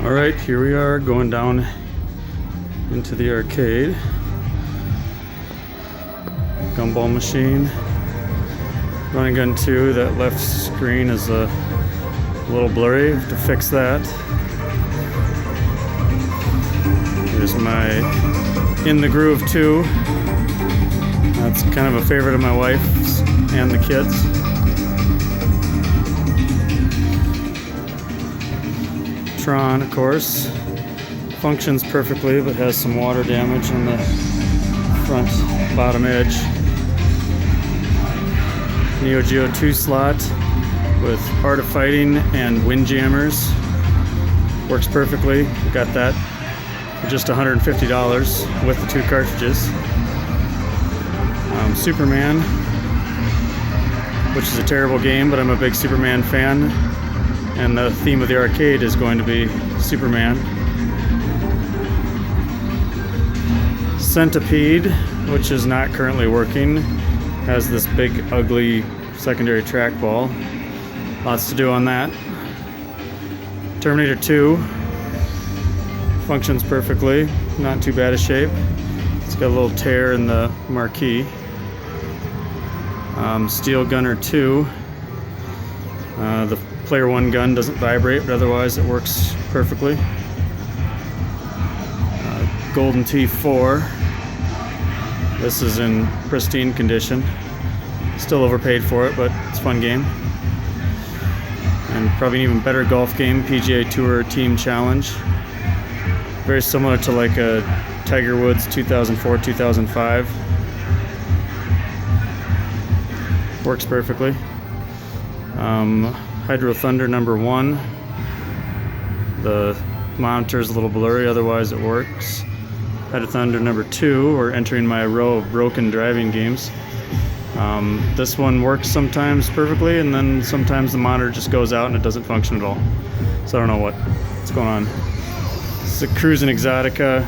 Alright, here we are going down into the arcade. Gumball machine. Running Gun 2, that left screen is a little blurry. To fix that, here's my In the Groove 2. That's kind of a favorite of my wife's and the kids. Tron, of course, functions perfectly but has some water damage on the front bottom edge. Neo Geo 2 slot with Art of Fighting and Windjammers. Works perfectly. Got that for just $150 with the 2 cartridges. Superman, which is a terrible game, but I'm a big Superman fan, and the theme of the arcade is going to be Superman. Centipede, which is not currently working, has this big ugly secondary trackball. Lots to do on that. Terminator 2 functions perfectly, not too bad a shape. It's got a little tear in the marquee. Steel Gunner 2. The Player 1 gun doesn't vibrate, but otherwise it works perfectly. Golden T4. This is in pristine condition. Still overpaid for it, but it's a fun game. And probably an even better golf game, PGA Tour Team Challenge. Very similar to like a Tiger Woods 2004-2005. Works perfectly. Hydro Thunder number 1. The monitor is a little blurry, otherwise it works. Hydro Thunder number 2, we're entering my row of broken driving games. This one works sometimes perfectly, and then sometimes the monitor just goes out and it doesn't function at all. So I don't know what's going on. It's a Cruisin' Exotica.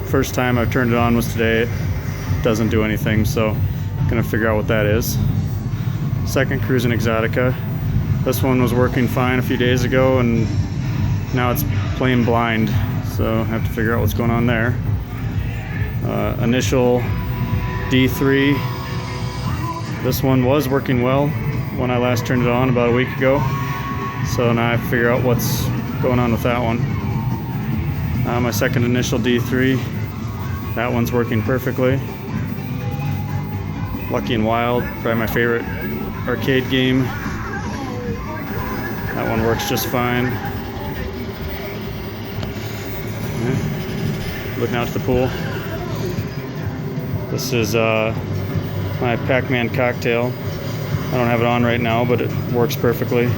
First time I've turned it on was today. It doesn't do anything, so I'm gonna figure out what that is. Second Cruisin' Exotica. This one was working fine a few days ago, and now it's playing blind, so I have to figure out what's going on there. Initial D3. This one was working well when I last turned it on about a week ago, so now I have to figure out what's going on with that one. My second Initial D3. That one's working perfectly. Lucky and Wild, probably my favorite arcade game. That one works just fine. Okay. Looking out to the pool. This is my Pac-Man Cocktail. I don't have it on right now, but it works perfectly.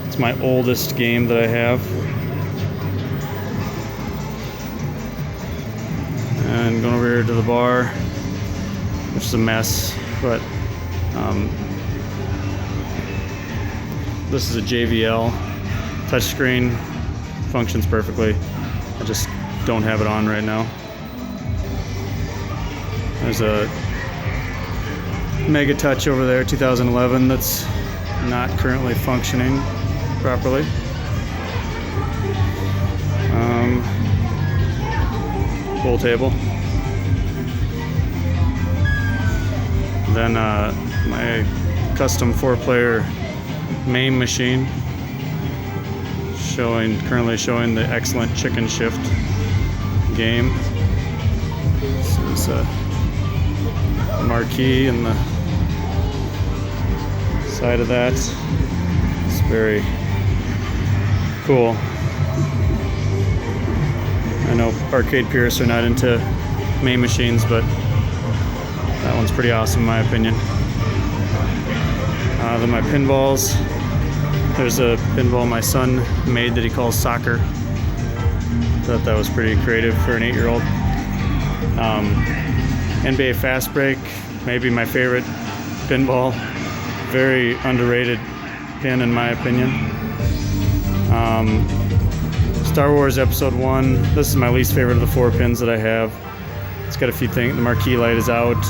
It's my oldest game that I have. And going over here to the bar, which is a mess, but this is a JVL touchscreen, functions perfectly. I just don't have it on right now. There's a Mega Touch over there, 2011, that's not currently functioning properly. Pool table. Then my custom 4-player MAME machine, currently showing the excellent Chicken Shift game. This is a marquee and the side of that. It's very cool. I know arcade purists are not into MAME machines, but that one's pretty awesome in my opinion. Then my pinballs. There's a pinball my son made that he calls Soccer. Thought that was pretty creative for an 8-year-old. NBA Fast Break, maybe my favorite pinball. Very underrated pin in my opinion. Star Wars Episode 1. This is my least favorite of the 4 pins that I have. It's got a few things. The marquee light is out.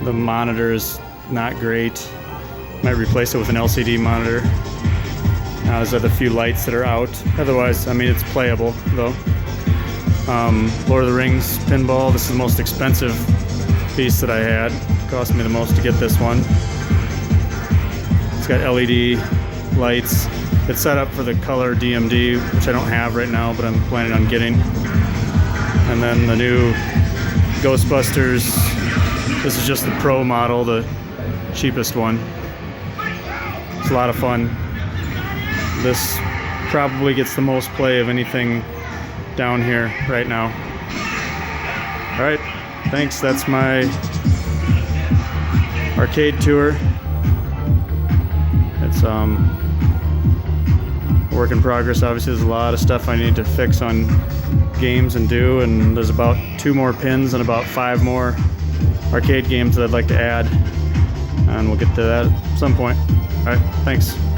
The monitor is not great. Might replace it with an LCD monitor. Those are the few lights that are out. Otherwise, I mean, it's playable though. Lord of the Rings pinball. This is the most expensive piece that I had. It cost me the most to get this one. It's got LED lights. It's set up for the color DMD, which I don't have right now, but I'm planning on getting. And then the new Ghostbusters. This is just the Pro model, the cheapest one. It's a lot of fun. This probably gets the most play of anything down here right now. All right, thanks. That's my arcade tour. It's work in progress. Obviously, there's a lot of stuff I need to fix on games and do, and there's about 2 more pins and about 5 more arcade games that I'd like to add, and we'll get to that at some point. All right, thanks.